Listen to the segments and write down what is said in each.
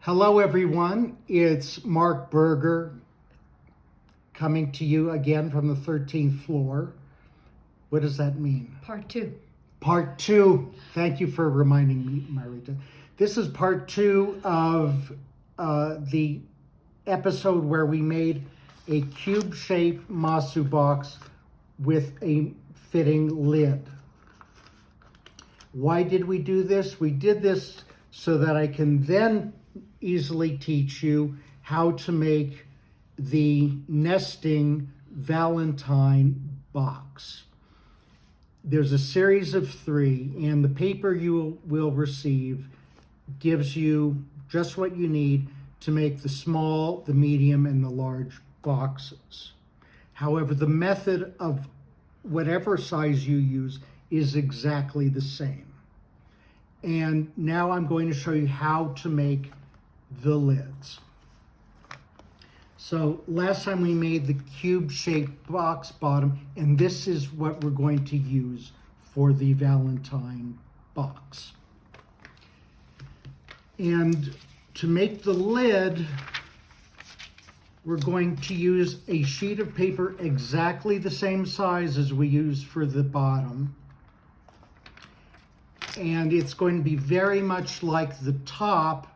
Hello everyone, it's Mark Berger coming to you again from the 13th floor. What does that mean? Part 2. Part 2. Thank you for reminding me, Marita. This is part 2 of the episode where we made a cube-shaped masu box with a fitting lid. Why did we do this? We did this so that I can then easily teach you how to make the nesting Valentine box. There's a series of 3, and the paper you will receive gives you just what you need to make the small, the medium, and the large boxes. However, the method of whatever size you use is exactly the same. And now I'm going to show you how to make the lids. So last time we made the cube-shaped box bottom, and this is what we're going to use for the Valentine box. And to make the lid, we're going to use a sheet of paper exactly the same size as we used for the bottom. And it's going to be very much like the top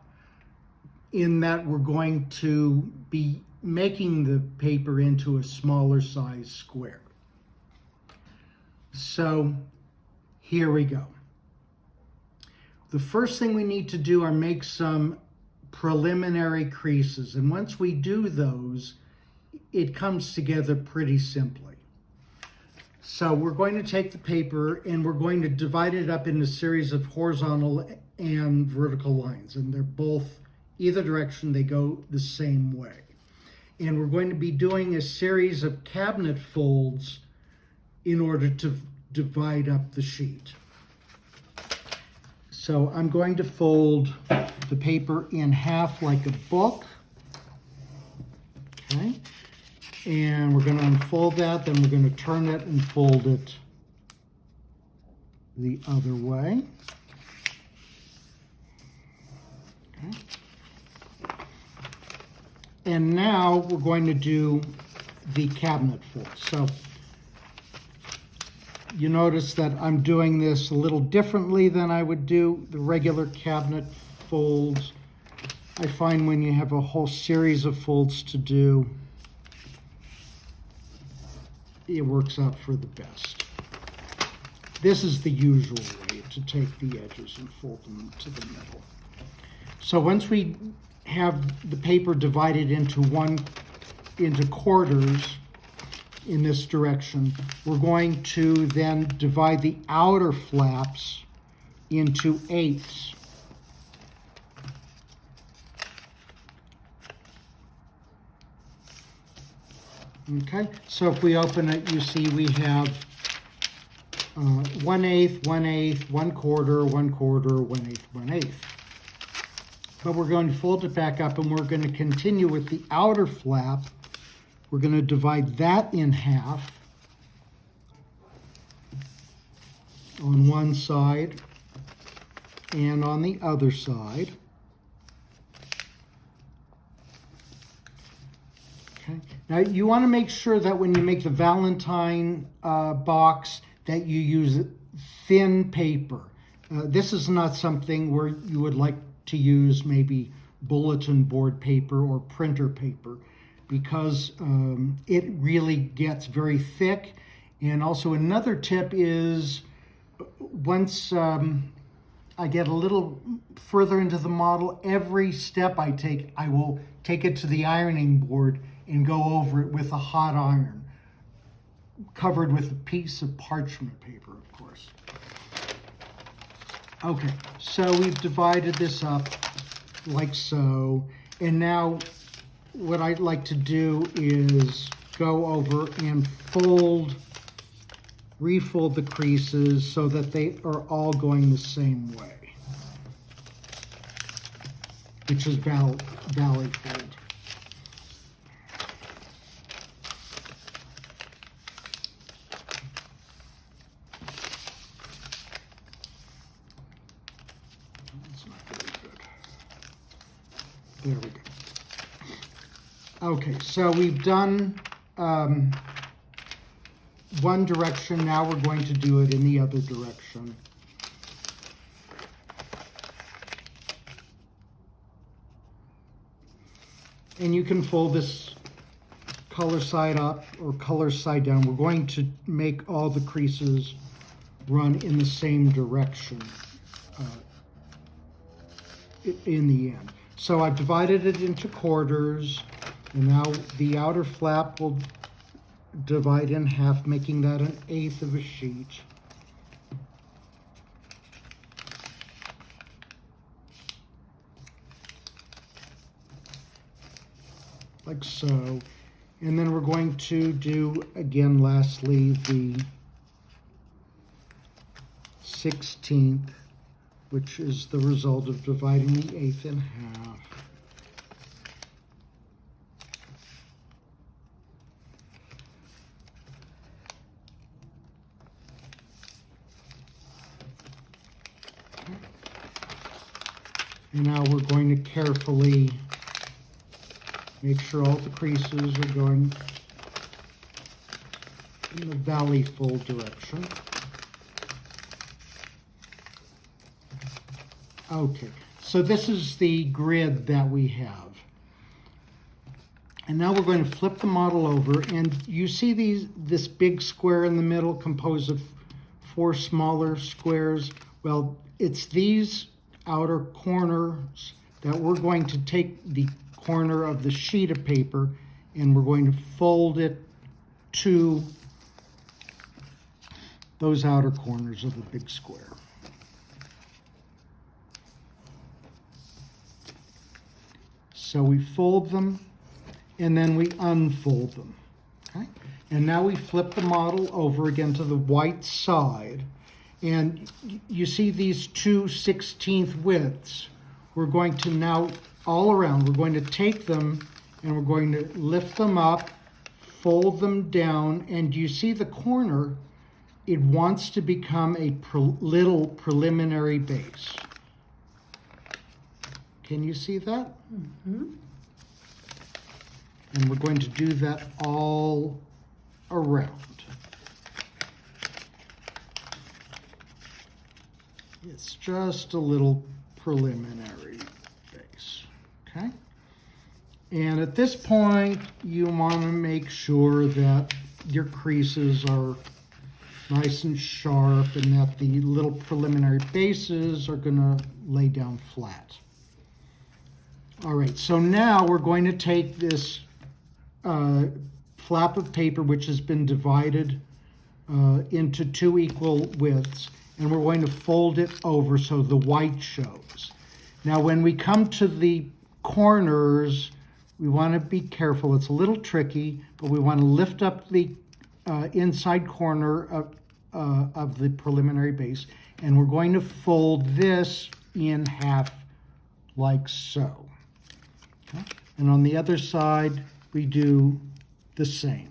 in that we're going to be making the paper into a smaller size square. So here we go. The first thing we need to do are make some preliminary creases. And once we do those, it comes together pretty simply. So we're going to take the paper and we're going to divide it up into a series of horizontal and vertical lines. And they're both, either direction, they go the same way. And we're going to be doing a series of cabinet folds in order to divide up the sheet. So I'm going to fold the paper in half like a book. Okay. And we're going to unfold that, then we're going to turn it and fold it the other way. Okay. And now we're going to do the cabinet fold. So you notice that I'm doing this a little differently than I would do the regular cabinet folds. I find when you have a whole series of folds to do, it works out for the best. This is the usual way to take the edges and fold them to the middle. So once we have the paper divided into quarters in this direction, we're going to then divide the outer flaps into eighths. Okay, so if we open it, you see we have 1/8, 1/8, 1/4, 1/4, 1/8, 1/8. But we're going to fold it back up and we're going to continue with the outer flap. We're going to divide that in half on one side and on the other side. Okay. Now you want to make sure that when you make the Valentine box that you use thin paper. This is not something where you would like to use maybe bulletin board paper or printer paper, because it really gets very thick. And also another tip is, once I get a little further into the model, every step I take, I will take it to the ironing board and go over it with a hot iron, covered with a piece of parchment paper, of course. Okay, so we've divided this up like so, and now what I'd like to do is go over and refold the creases so that they are all going the same way, which is valley fold. That's not very good. There we go. Okay, so we've done one direction. Now we're going to do it in the other direction. And you can fold this color side up or color side down. We're going to make all the creases run in the same direction in the end. So I've divided it into quarters, and now the outer flap will divide in half, making that 1/8 of a sheet. Like so. And then we're going to do, again, lastly, the 16th, which is the result of dividing the 1/8 in half. And now we're going to carefully make sure all the creases are going in the valley fold direction. Okay, so this is the grid that we have. And now we're going to flip the model over, and you see this big square in the middle composed of 4 smaller squares. Well, it's these outer corners that we're going to take the corner of the sheet of paper and we're going to fold it to those outer corners of the big square. So we fold them and then we unfold them. Okay? And now we flip the model over again to the white side. And you see these 2/16 widths. We're going to now, all around, we're going to take them and we're going to lift them up, fold them down, and you see the corner, it wants to become a little preliminary base. Can you see that? Mm-hmm. And we're going to do that all around. It's just a little preliminary base, okay? And at this point, you want to make sure that your creases are nice and sharp and that the little preliminary bases are going to lay down flat. All right, so now we're going to take this flap of paper, which has been divided into 2 equal widths, and we're going to fold it over so the white shows. Now, when we come to the corners, we want to be careful. It's a little tricky, but we want to lift up the inside corner of the preliminary base, and we're going to fold this in half like so. Okay? And on the other side, we do the same.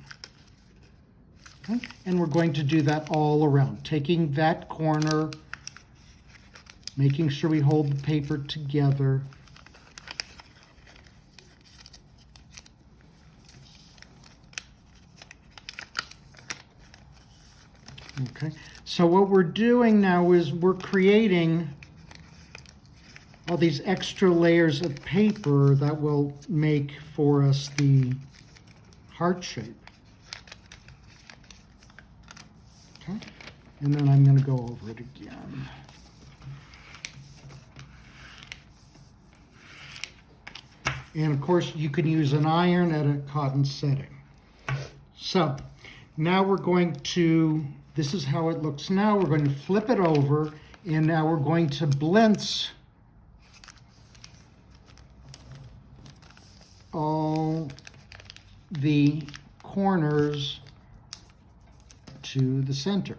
Okay? And we're going to do that all around, taking that corner, making sure we hold the paper together. Okay, so what we're doing now is we're creating all these extra layers of paper that will make for us the heart shape. Okay, and then I'm going to go over it again. And of course, you can use an iron at a cotton setting. So now we're going to, this is how it looks now. We're going to flip it over, and now we're going to blintz all the corners to the center.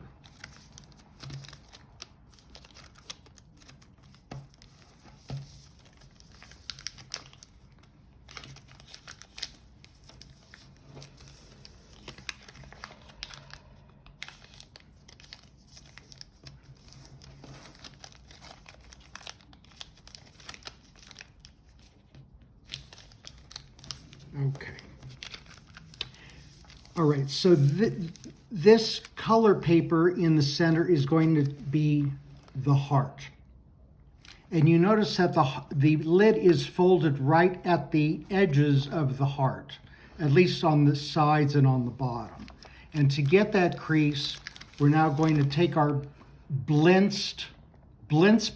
Okay. All right, so this color paper in the center is going to be the heart. And you notice that the lid is folded right at the edges of the heart, at least on the sides and on the bottom. And to get that crease, we're now going to take our Blintz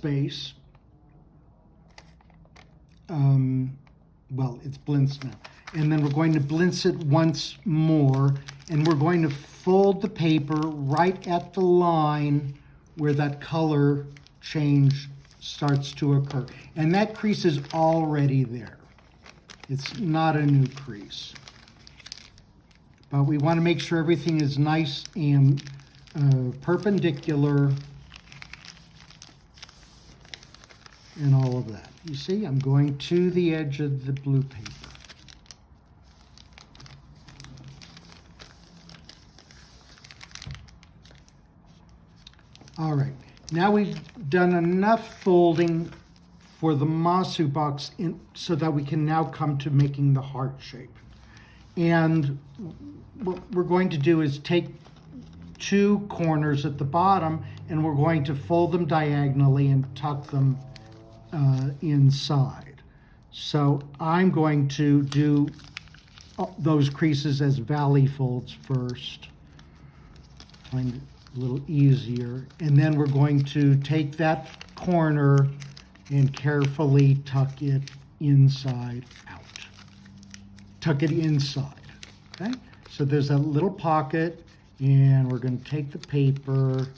Base. Well, it's Blintz now. And then we're going to blintz it once more, and we're going to fold the paper right at the line where that color change starts to occur. And that crease is already there. It's not a new crease. But we want to make sure everything is nice and perpendicular and all of that. You see, I'm going to the edge of the blue paper. All right, now we've done enough folding for the Masu box so that we can now come to making the heart shape. And what we're going to do is take two corners at the bottom, and we're going to fold them diagonally and tuck them inside. So I'm going to do those creases as valley folds first. Find it a little easier. And then we're going to take that corner and carefully tuck it inside out. Tuck it inside, okay? So there's a little pocket, and we're going to take the paper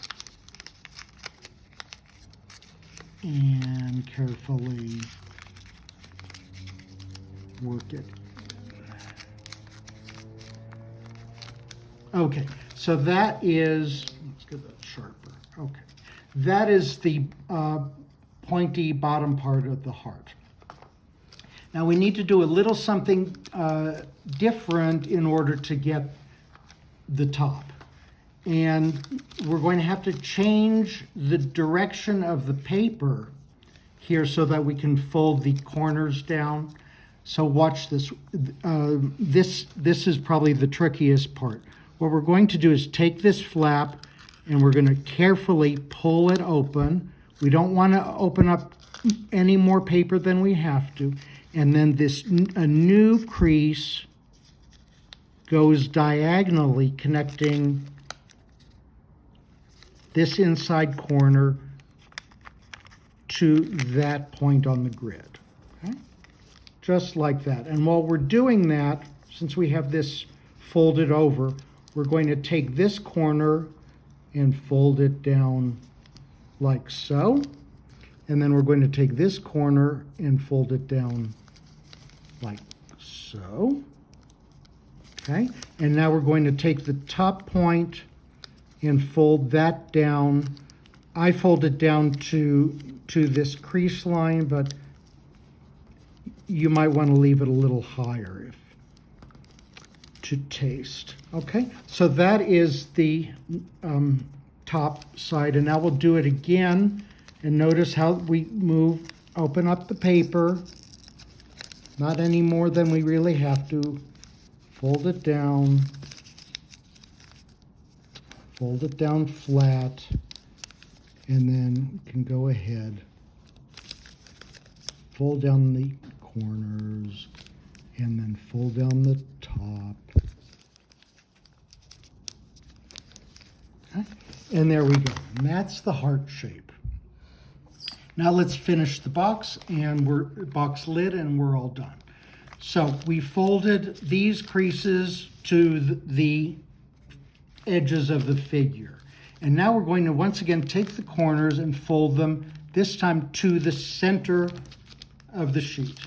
and carefully work it. Okay, so that is, let's get that sharper. Okay, that is the pointy bottom part of the heart. Now we need to do a little something different in order to get the top. And we're going to have to change the direction of the paper here so that we can fold the corners down. So watch this. This is probably the trickiest part. What we're going to do is take this flap and we're going to carefully pull it open. We don't want to open up any more paper than we have to. And then a new crease goes diagonally connecting this inside corner to that point on the grid, okay? Just like that. And while we're doing that, since we have this folded over, we're going to take this corner and fold it down like so. And then we're going to take this corner and fold it down like so. Okay, and now we're going to take the top point and fold that down. I fold it down to this crease line, but you might want to leave it a little higher to taste. Okay, so that is the top side, and now we'll do it again. And notice how we open up the paper, not any more than we really have to. Fold it down flat, and then you can go ahead, fold down the corners, and then fold down the top. Okay. And there we go. And that's the heart shape. Now let's finish the box box lid, and we're all done. So we folded these creases to the edges of the figure. And now we're going to once again take the corners and fold them, this time to the center of the sheet.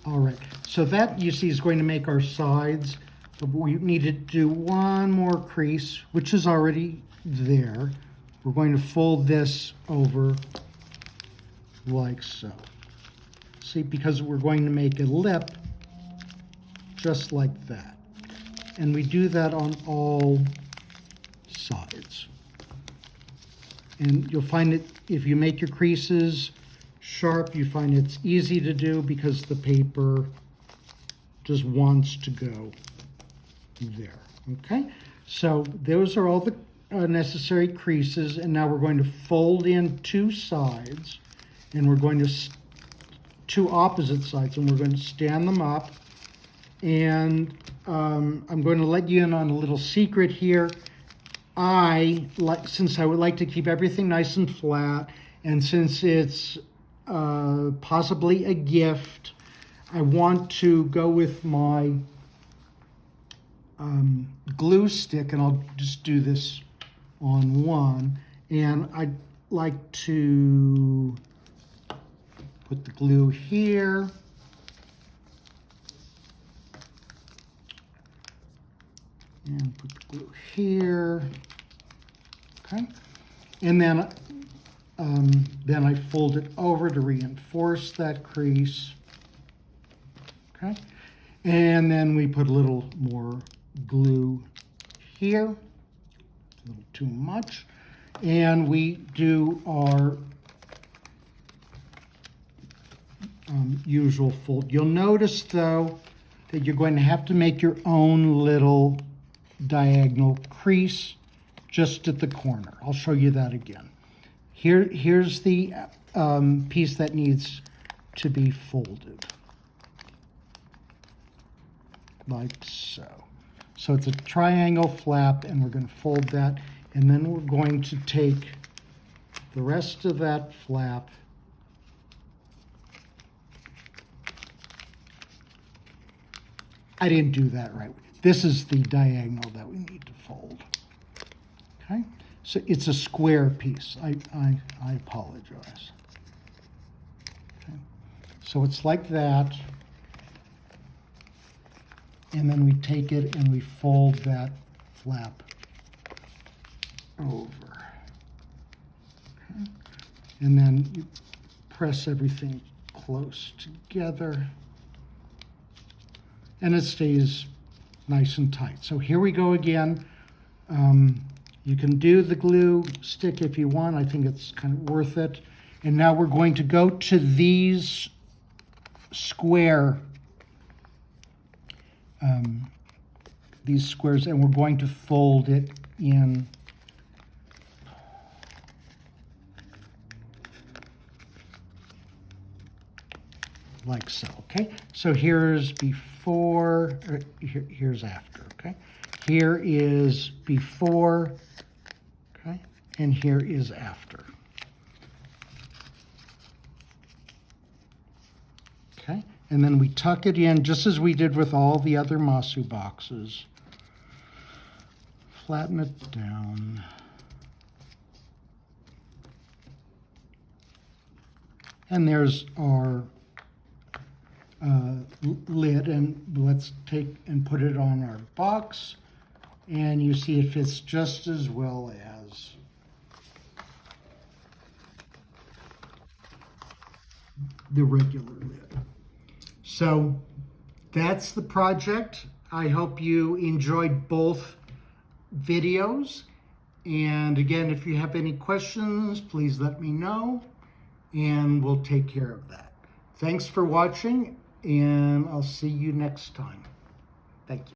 All right, so that you see is going to make our sides, but we need to do one more crease, which is already there. We're going to fold this over like so. See, because we're going to make a lip just like that. And we do that on all sides. And you'll find it, if you make your creases sharp, you find it's easy to do because the paper just wants to go there. Okay, so those are all the necessary creases, and now we're going to fold in two sides, and we're going to two opposite sides, and we're going to stand them up. And I'm going to let you in on a little secret here. Since I would like to keep everything nice and flat, and since it's possibly a gift, I want to go with my glue stick, and I'll just do this on one. And I'd like to put the glue here. And put the glue here. Okay. And then I fold it over to reinforce that crease. Okay. And then we put a little more glue here. A little too much. And we do our usual fold. You'll notice, though, that you're going to have to make your own little diagonal crease just at the corner. I'll show you that again. Here's the piece that needs to be folded, like so. So it's a triangle flap, and we're going to fold that, and then we're going to take the rest of that flap I didn't do that right. This is the diagonal that we need to fold. Okay, so it's a square piece. I apologize. Okay, so it's like that, and then we take it and we fold that flap over. Okay, and then you press everything close together, and it stays nice and tight. So here we go again. You can do the glue stick if you want. I think it's kind of worth it. And now we're going to go to these squares, and we're going to fold it in like so. Okay, so here's before, here's after. Okay, here is before, okay, and here is after. Okay, and then we tuck it in just as we did with all the other Masu boxes. Flatten it down. And there's our lid, and let's take and put it on our box, and you see it fits just as well as the regular lid. So that's the project. I hope you enjoyed both videos, and again, if you have any questions, please let me know, and we'll take care of that. Thanks for watching, and I'll see you next time. Thank you.